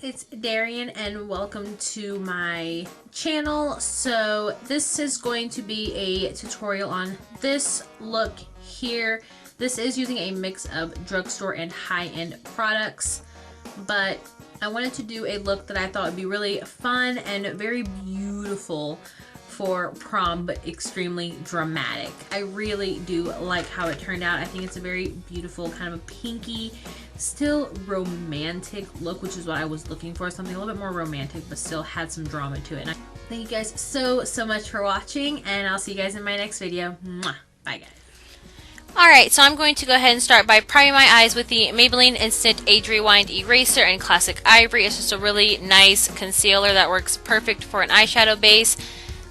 It's Darian and welcome to my channel. So this is going to be a tutorial on this look here. This is using a mix of drugstore and high-end products, but I wanted to do a look that I thought would be really fun and very beautiful for prom, but extremely dramatic. I really do like how it turned out. I think it's a very beautiful kind of a pinky, still romantic look, which is what I was looking for, something a little bit more romantic but still had some drama to it. And thank you guys so much for watching, and I'll see you guys in my next video. Mwah. Bye guys. Alright, so I'm going to go ahead and start by priming my eyes with the Maybelline Instant Age Rewind Eraser in Classic Ivory. It's just a really nice concealer that works perfect for an eyeshadow base.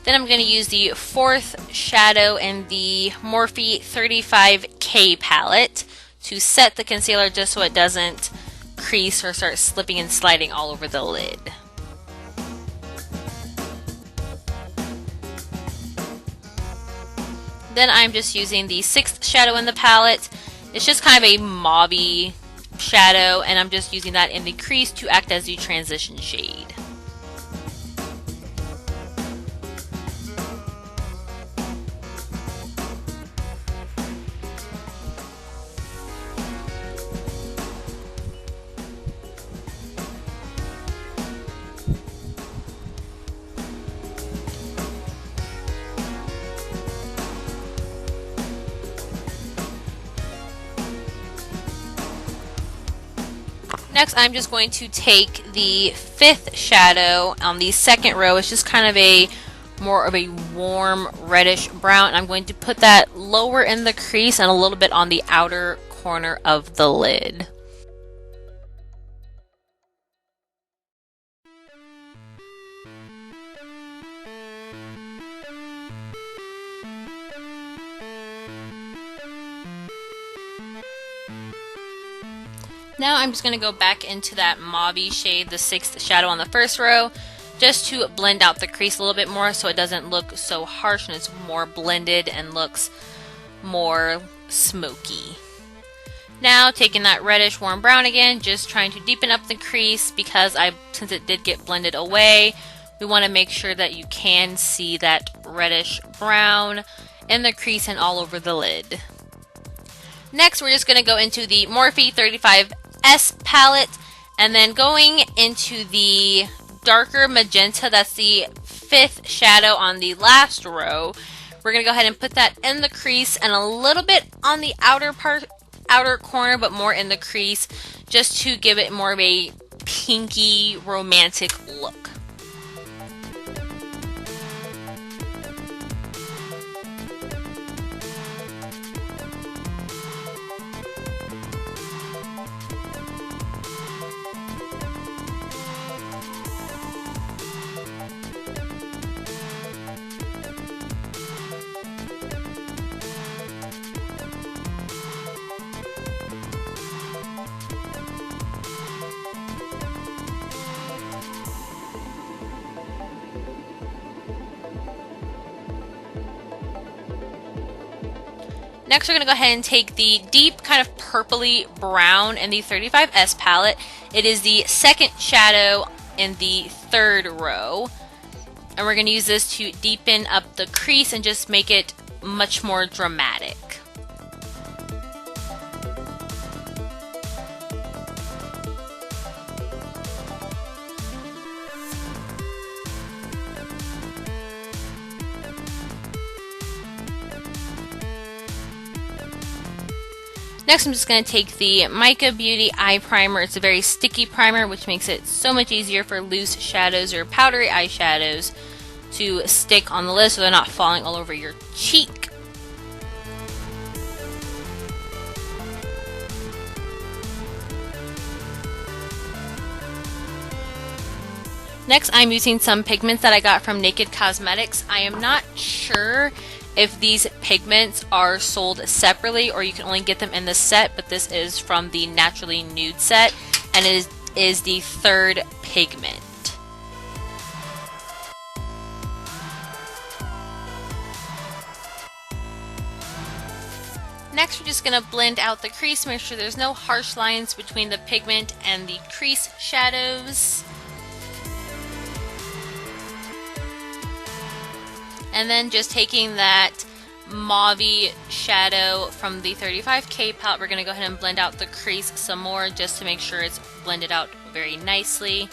Then I'm going to use the fourth shadow in the Morphe 35K palette to set the concealer just so it doesn't crease or start slipping and sliding all over the lid. Then I'm just using the sixth shadow in the palette. It's just kind of a mauve-y shadow, and I'm just using that in the crease to act as the transition shade. Next, I'm just going to take the fifth shadow on the second row. It's just kind of a more of a warm reddish brown. I'm going to put that lower in the crease and a little bit on the outer corner of the lid. Now I'm just going to go back into that mauve shade, the sixth shadow on the first row, just to blend out the crease a little bit more so it doesn't look so harsh and it's more blended and looks more smoky. Now taking that reddish warm brown again, just trying to deepen up the crease because since it did get blended away, we want to make sure that you can see that reddish brown in the crease and all over the lid. Next, we're just going to go into the Morphe 35S palette, and then going into the darker magenta, that's the fifth shadow on the last row. We're going to go ahead and put that in the crease and a little bit on the outer corner, but more in the crease, just to give it more of a pinky, romantic look. Next, we're going to go ahead and take the deep kind of purpley brown in the 35S palette. It is the second shadow in the third row. And we're going to use this to deepen up the crease and just make it much more dramatic. Next, I'm just going to take the Mica Beauty Eye Primer. It's a very sticky primer, which makes it so much easier for loose shadows or powdery eyeshadows to stick on the lid so they're not falling all over your cheek. Next, I'm using some pigments that I got from Naked Cosmetics. I am not sure if these pigments are sold separately or you can only get them in the set, but this is from the Naturally Nude set, and it is the third pigment. Next, we're just going to blend out the crease, make sure there's no harsh lines between the pigment and the crease shadows. And then just taking that mauve shadow from the 35K palette, we're going to go ahead and blend out the crease some more just to make sure it's blended out very nicely.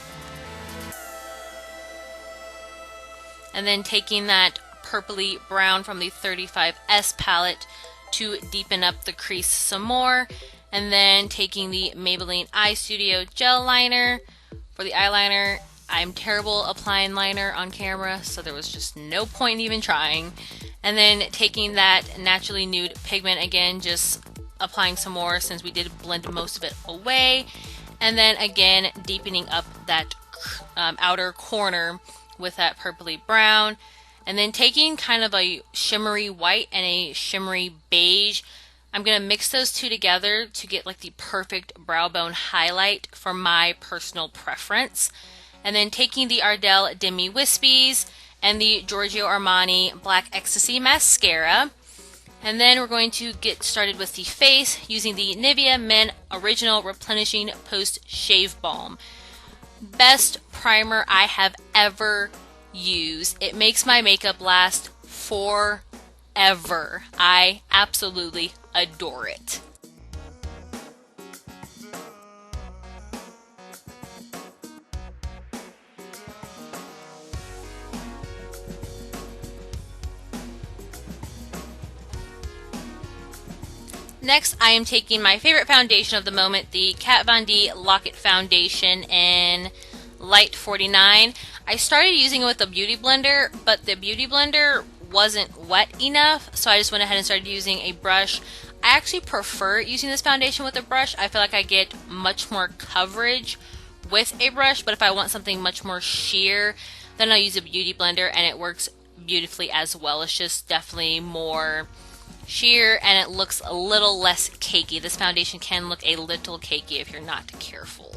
And then taking that purpley brown from the 35S palette to deepen up the crease some more, and then taking the Maybelline Eye Studio gel liner for the eyeliner. I'm terrible applying liner on camera, so there was just no point in even trying. And then taking that naturally nude pigment again, just applying some more since we did blend most of it away, and then again deepening up that outer corner with that purpley brown. And then taking kind of a shimmery white and a shimmery beige, I'm going to mix those two together to get like the perfect brow bone highlight for my personal preference. And then taking the Ardell Demi Wispies and the Giorgio Armani Black Ecstasy mascara. And then we're going to get started with the face using the Nivea Men Original Replenishing Post Shave Balm. Best primer I have ever used. It makes my makeup last forever. I absolutely adore it. Next, I am taking my favorite foundation of the moment, the Kat Von D Lock-It Foundation in Light 49. I started using it with a beauty blender, but the beauty blender wasn't wet enough, so I just went ahead and started using a brush. I actually prefer using this foundation with a brush. I feel like I get much more coverage with a brush, but if I want something much more sheer, then I'll use a beauty blender, and it works beautifully as well. It's just definitely more sheer, and it looks a little less cakey. This foundation can look a little cakey if you're not careful.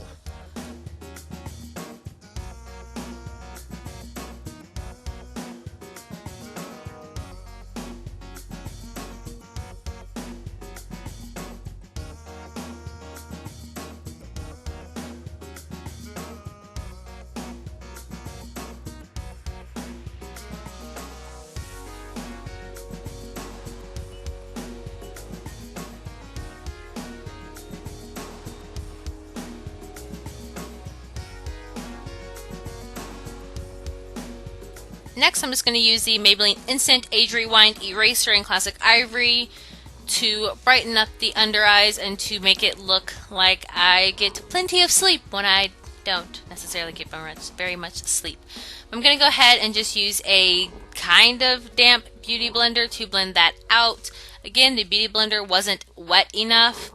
Next, I'm just going to use the Maybelline Instant Age Rewind Eraser in Classic Ivory to brighten up the under eyes and to make it look like I get plenty of sleep when I don't necessarily get very much sleep. I'm going to go ahead and just use a kind of damp beauty blender to blend that out. Again, the beauty blender wasn't wet enough,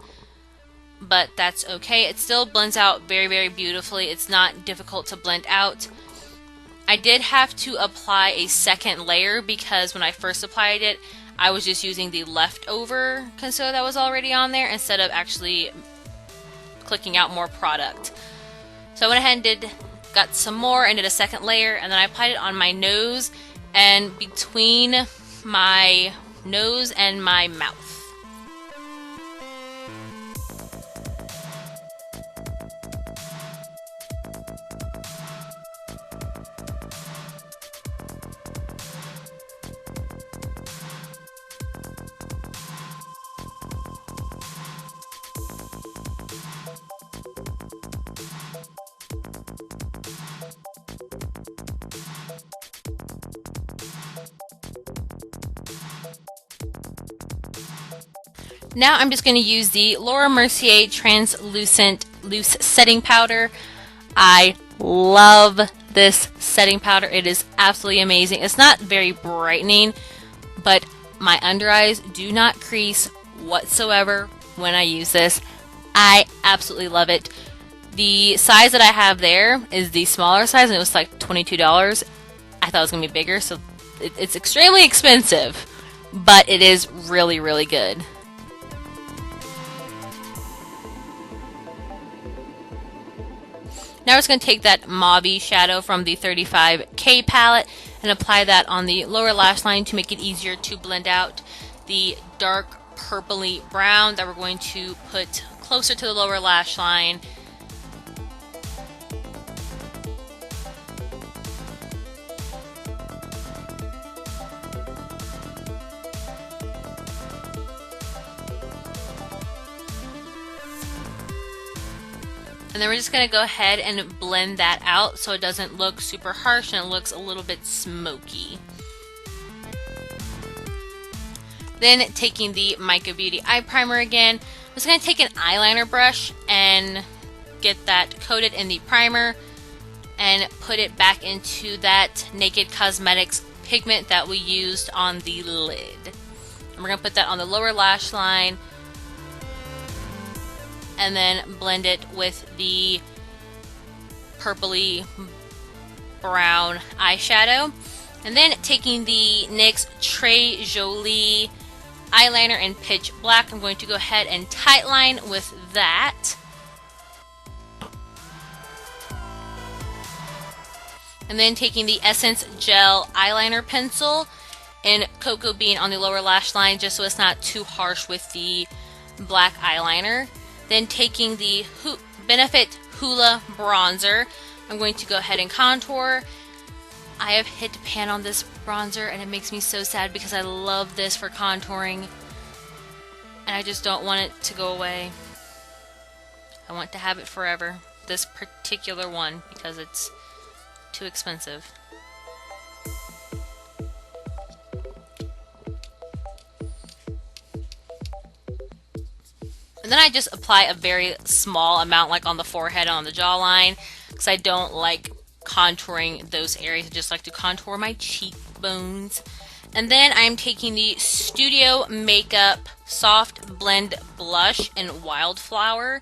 but that's okay. It still blends out very, very beautifully. It's not difficult to blend out. I did have to apply a second layer because when I first applied it, I was just using the leftover concealer that was already on there instead of actually clicking out more product. So I went ahead and got some more and did a second layer, and then I applied it on my nose and between my nose and my mouth. Now I'm just going to use the Laura Mercier Translucent Loose Setting Powder. I love this setting powder. It is absolutely amazing. It's not very brightening, but my under eyes do not crease whatsoever when I use this. I absolutely love it. The size that I have there is the smaller size, and it was like $22. I thought it was going to be bigger, so it's extremely expensive, but it is really, really good. Now we're just going to take that mauve shadow from the 35K palette and apply that on the lower lash line to make it easier to blend out the dark purpley brown that we're going to put closer to the lower lash line. And then we're just going to go ahead and blend that out so it doesn't look super harsh and it looks a little bit smoky. Then taking the Mica Beauty Eye Primer again, I'm just going to take an eyeliner brush and get that coated in the primer and put it back into that Naked Cosmetics pigment that we used on the lid. And we're going to put that on the lower lash line and then blend it with the purpley brown eyeshadow. And then taking the NYX Très Jolie eyeliner in pitch black, I'm going to go ahead and tightline with that. And then taking the Essence Gel eyeliner pencil in Cocoa Bean on the lower lash line, just so it's not too harsh with the black eyeliner. Then taking the Benefit Hoola bronzer, I'm going to go ahead and contour. I have hit pan on this bronzer and it makes me so sad because I love this for contouring and I just don't want it to go away. I want to have it forever, this particular one, because it's too expensive. And then I just apply a very small amount, like on the forehead and on the jawline, because I don't like contouring those areas. I just like to contour my cheekbones. And then I'm taking the Studio Makeup Soft Blend Blush in Wildflower.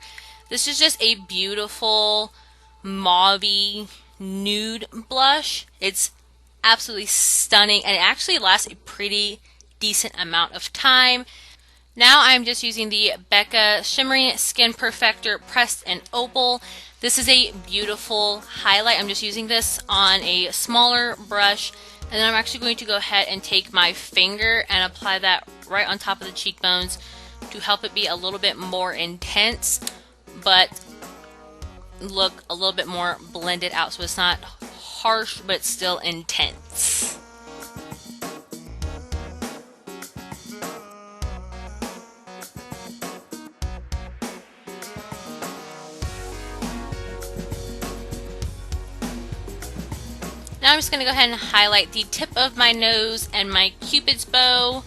This is just a beautiful mauve-y nude blush. It's absolutely stunning and it actually lasts a pretty decent amount of time. Now I'm just using the Becca Shimmering Skin Perfector Pressed in Opal. This is a beautiful highlight. I'm just using this on a smaller brush. And then I'm actually going to go ahead and take my finger and apply that right on top of the cheekbones to help it be a little bit more intense, but look a little bit more blended out. So it's not harsh, but still intense. Now I'm just going to go ahead and highlight the tip of my nose and my Cupid's bow.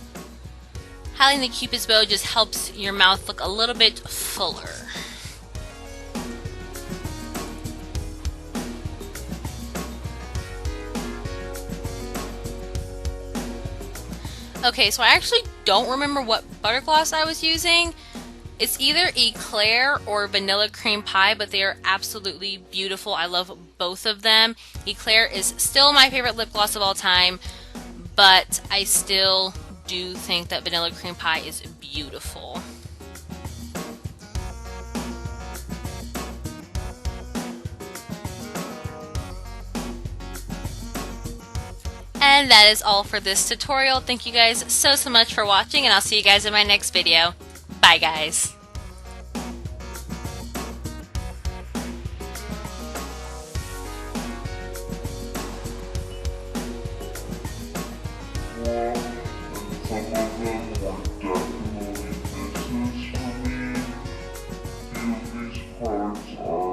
Highlighting the Cupid's bow just helps your mouth look a little bit fuller. Okay, so I actually don't remember what butter gloss I was using. It's either Éclair or Vanilla Cream Pie, but they are absolutely beautiful. I love both of them. Éclair is still my favorite lip gloss of all time, but I still do think that Vanilla Cream Pie is beautiful. And that is all for this tutorial. Thank you guys so much for watching, and I'll see you guys in my next video. Bye guys. Some of them were definitely misses for me. These parts are